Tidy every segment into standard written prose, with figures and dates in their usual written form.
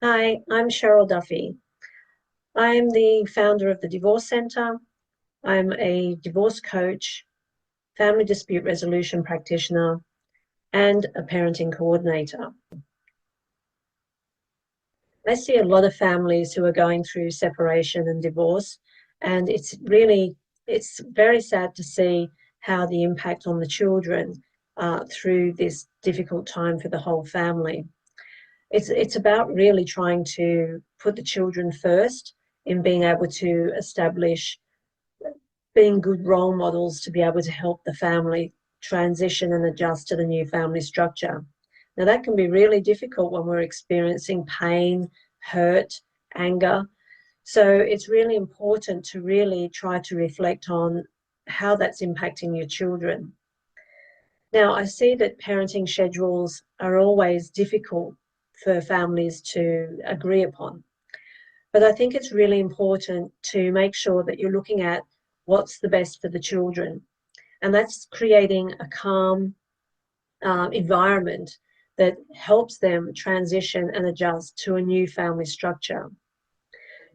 Hi, I'm Cheryl Duffy. I'm the founder of the Divorce Centre. I'm a divorce coach, family dispute resolution practitioner, and a parenting coordinator. I see a lot of families who are going through separation and divorce, and it's very sad to see how the impact on the children through this difficult time for the whole family. It's about really trying to put the children first in being able to establish being good role models to be able to help the family transition and adjust to the new family structure. Now, that can be really difficult when we're experiencing pain, hurt, anger. So it's really important to really try to reflect on how that's impacting your children. Now, I see that parenting schedules are always difficult for families to agree upon. But I think it's really important to make sure that you're looking at what's the best for the children. And that's creating a calm environment that helps them transition and adjust to a new family structure.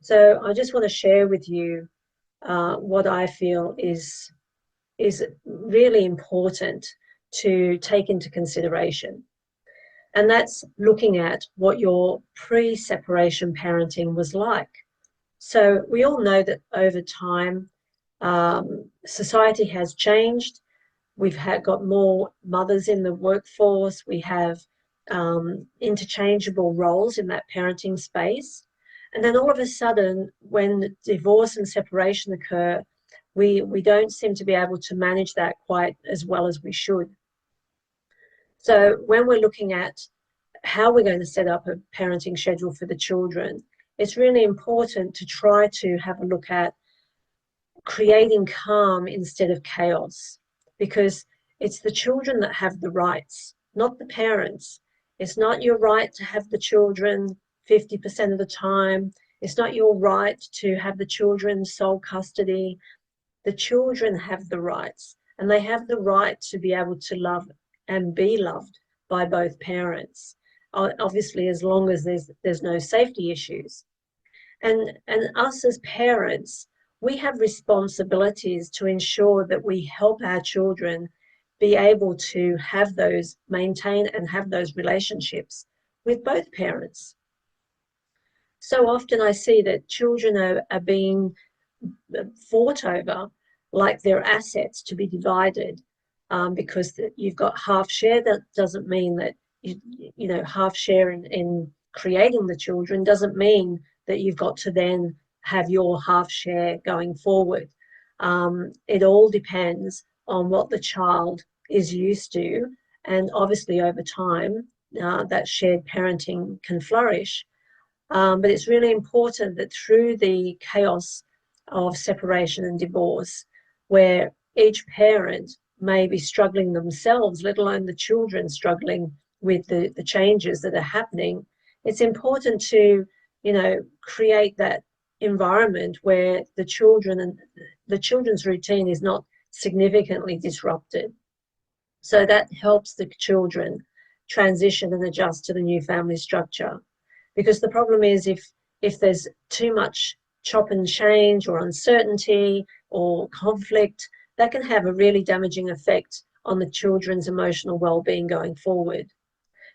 So I just want to share with you what I feel is really important to take into consideration. And that's looking at what your pre-separation parenting was like. So we all know that over time, society has changed. Got more mothers in the workforce. We have interchangeable roles in that parenting space. And then all of a sudden, when divorce and separation occur, we don't seem to be able to manage that quite as well as we should. So when we're looking at how we're going to set up a parenting schedule for the children, it's really important to try to have a look at creating calm instead of chaos, because it's the children that have the rights, not the parents. It's not your right to have the children 50% of the time. It's not your right to have the children sole custody. The children have the rights, and they have the right to be able to love and be loved by both parents. Obviously, as long as there's no safety issues. And us as parents, we have responsibilities to ensure that we help our children be able to maintain and have those relationships with both parents. So often I see that children are being fought over like they're assets to be divided, because you've got half share. That doesn't mean that half share in creating the children doesn't mean that you've got to then have your half share going forward. It all depends on what the child is used to, and obviously over time that shared parenting can flourish. But it's really important that through the chaos of separation and divorce, where each parent may be struggling themselves, let alone the children struggling with the changes that are happening, it's important to, create that environment where the children's routine is not significantly disrupted. So that helps the children transition and adjust to the new family structure. Because the problem is if there's too much chop and change or uncertainty or conflict, that can have a really damaging effect on the children's emotional well-being going forward.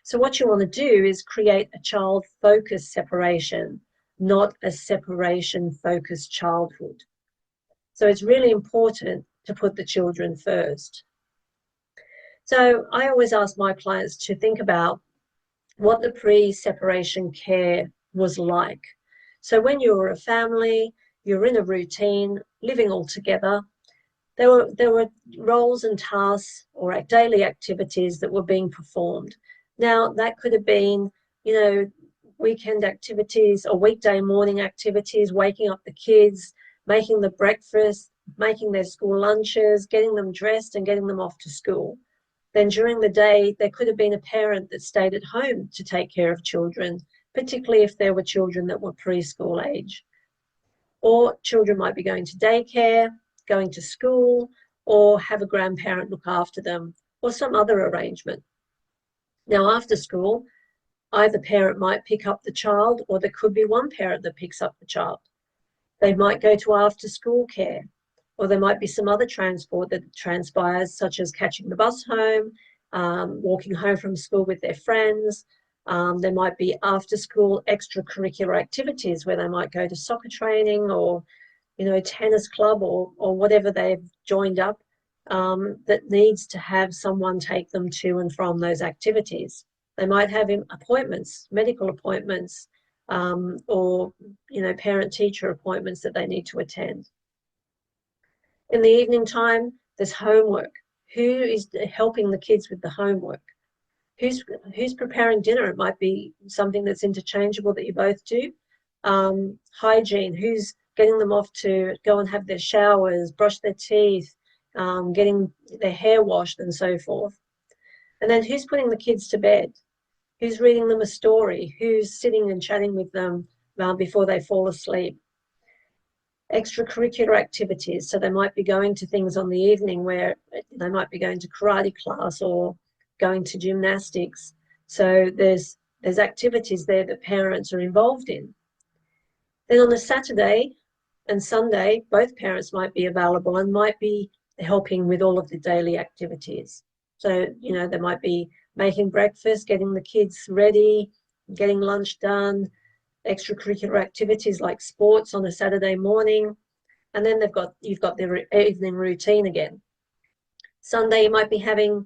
So what you want to do is create a child-focused separation, not a separation-focused childhood. So it's really important to put the children first. So I always ask my clients to think about what the pre-separation care was like. So when you were a family, you're in a routine, living all together, there were roles and tasks or daily activities that were being performed. Now, that could have been, weekend activities or weekday morning activities, waking up the kids, making the breakfast, making their school lunches, getting them dressed and getting them off to school. Then during the day, there could have been a parent that stayed at home to take care of children, particularly if there were children that were preschool age. Or children might be going to daycare, going to school, or have a grandparent look after them, or some other arrangement. Now, after school, either parent might pick up the child, or there could be one parent that picks up the child. They might go to after school care, or there might be some other transport that transpires, such as catching the bus home, walking home from school with their friends. There might be after school extracurricular activities where they might go to soccer training, or tennis club, or whatever they've joined up, that needs to have someone take them to and from those activities. They might have appointments, medical appointments, or parent-teacher appointments that they need to attend. In the evening time, there's homework. Who is helping the kids with the homework? Who's preparing dinner? It might be something that's interchangeable that you both do. Hygiene, who's getting them off to go and have their showers, brush their teeth, getting their hair washed, and so forth. And then who's putting the kids to bed? Who's reading them a story? Who's sitting and chatting with them before they fall asleep? Extracurricular activities. So they might be going to things on the evening where they might be going to karate class or going to gymnastics. So there's activities there that parents are involved in. Then on a Saturday and Sunday, both parents might be available and might be helping with all of the daily activities. So, they might be making breakfast, getting the kids ready, getting lunch done, extracurricular activities like sports on a Saturday morning, and then you've got their evening routine again. Sunday, you might be having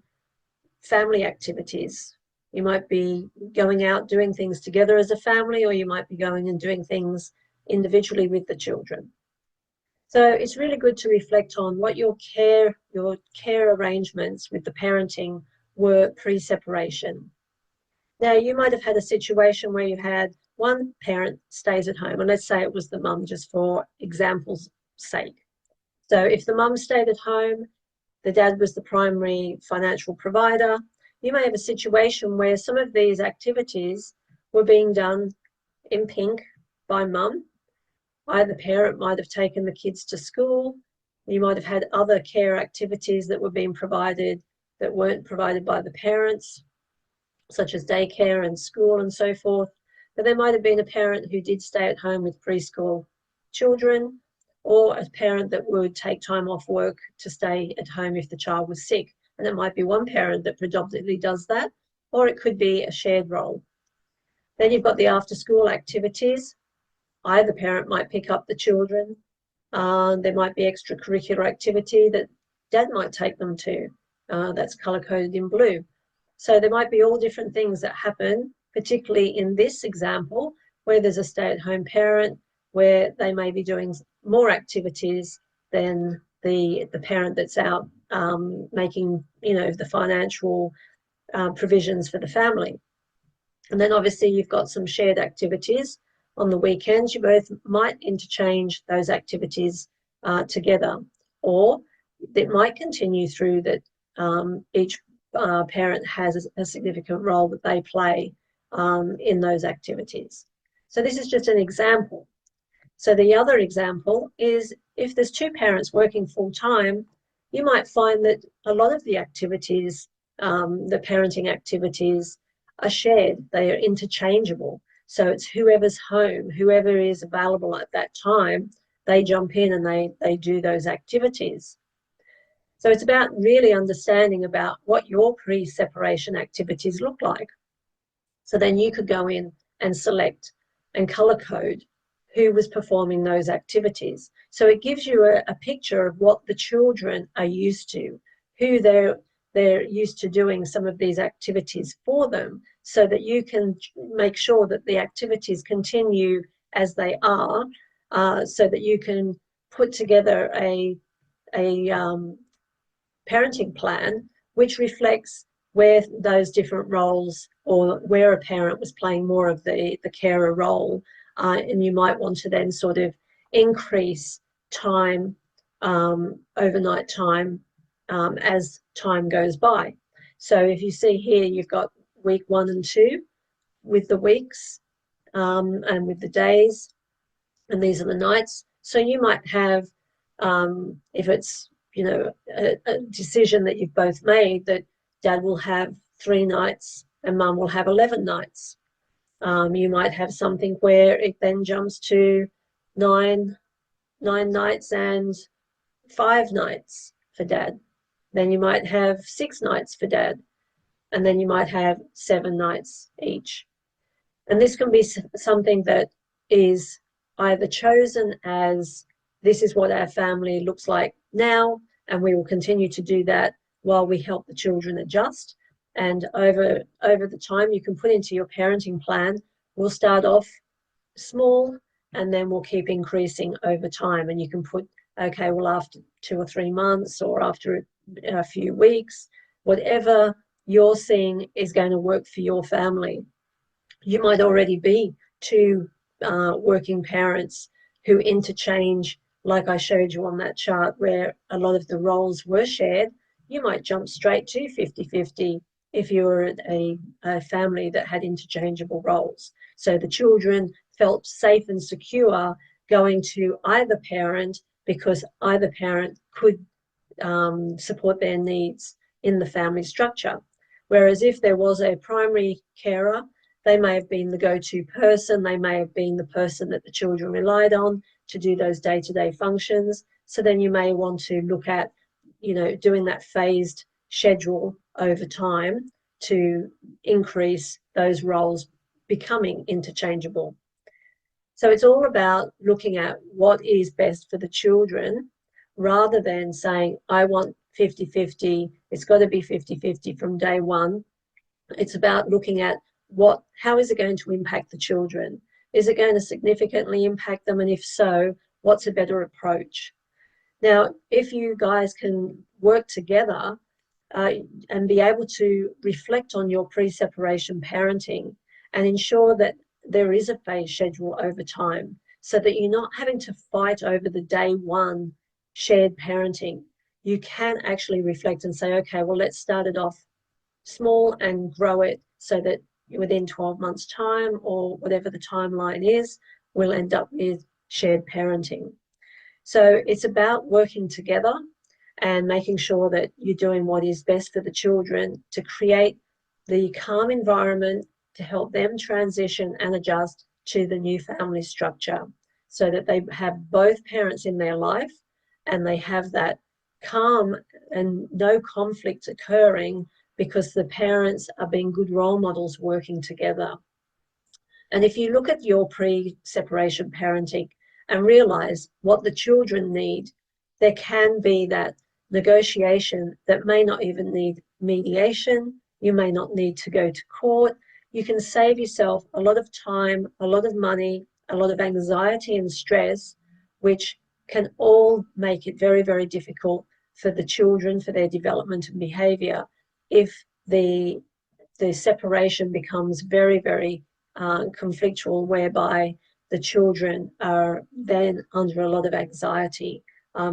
family activities. You might be going out doing things together as a family, or you might be going and doing things individually with the children. So it's really good to reflect on what your care arrangements with the parenting were pre-separation. Now, you might have had a situation where you had one parent stays at home, and let's say it was the mum, just for example's sake. So if the mum stayed at home, the dad was the primary financial provider, you may have a situation where some of these activities were being done in pink by mum. Either parent might have taken the kids to school. You might have had other care activities that were being provided that weren't provided by the parents, such as daycare and school and so forth. But there might have been a parent who did stay at home with preschool children, or a parent that would take time off work to stay at home if the child was sick. And it might be one parent that predominantly does that, or it could be a shared role. Then you've got the after-school activities. Either parent might pick up the children. There might be extracurricular activity that dad might take them to. That's color-coded in blue. So there might be all different things that happen, particularly in this example, where there's a stay-at-home parent, where they may be doing more activities than the parent that's out making, the financial provisions for the family. And then obviously you've got some shared activities. On the weekends, you both might interchange those activities together, or it might continue through that each parent has a significant role that they play in those activities. So this is just an example. So the other example is if there's two parents working full-time, you might find that a lot of the activities, the parenting activities, are shared. They are interchangeable. So it's whoever's home, whoever is available at that time, they jump in and they do those activities. So it's about really understanding about what your pre-separation activities look like. So then you could go in and select and color code who was performing those activities. So it gives you a picture of what the children are used to, who they're used to doing some of these activities for them, so that you can make sure that the activities continue as they are, so that you can put together a parenting plan which reflects where those different roles, or where a parent was playing more of the carer role, and you might want to then sort of increase time, overnight time, as time goes by. So if you see here, you've got week 1 and 2 with the weeks and with the days, and these are the nights. So you might have, if it's a decision that you've both made, that dad will have 3 nights and mum will have 11 nights. You might have something where it then jumps to nine nights and 5 nights for dad. Then you might have 6 nights for dad, and then you might have 7 nights each. And this can be something that is either chosen as this is what our family looks like now, and we will continue to do that while we help the children adjust. And over the time, you can put into your parenting plan, we'll start off small and then we'll keep increasing over time. And you can put, okay, well, after 2 or 3 months or after a few weeks, whatever you're seeing is going to work for your family. You might already be two working parents who interchange, like I showed you on that chart where a lot of the roles were shared. You might jump straight to 50-50 if you were a family that had interchangeable roles. So the children felt safe and secure going to either parent because either parent could support their needs in the family structure. Whereas if there was a primary carer, they may have been the go-to person, they may have been the person that the children relied on to do those day-to-day functions. So then you may want to look at, doing that phased schedule over time to increase those roles becoming interchangeable. So it's all about looking at what is best for the children rather than saying, I want 50-50, it's got to be 50-50 from day one. It's about looking at how is it going to impact the children? Is it going to significantly impact them? And if so, what's a better approach? Now, if you guys can work together and be able to reflect on your pre-separation parenting and ensure that there is a phase schedule over time so that you're not having to fight over the day one shared parenting, you can actually reflect and say, okay, well, let's start it off small and grow it so that within 12 months' time or whatever the timeline is, we'll end up with shared parenting. So it's about working together and making sure that you're doing what is best for the children to create the calm environment to help them transition and adjust to the new family structure so that they have both parents in their life and they have that calm and no conflict occurring because the parents are being good role models working together. And if you look at your pre-separation parenting and realize what the children need, there can be that negotiation that may not even need mediation. You may not need to go to court. You can save yourself a lot of time, a lot of money, a lot of anxiety and stress, which can all make it very, very difficult for the children, for their development and behavior, if the separation becomes very, very conflictual, whereby the children are then under a lot of anxiety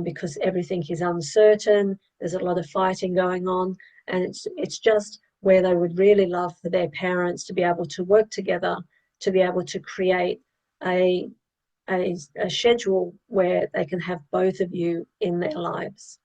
because everything is uncertain, there's a lot of fighting going on, and it's just where they would really love for their parents to be able to work together, to be able to create a schedule where they can have both of you in their lives.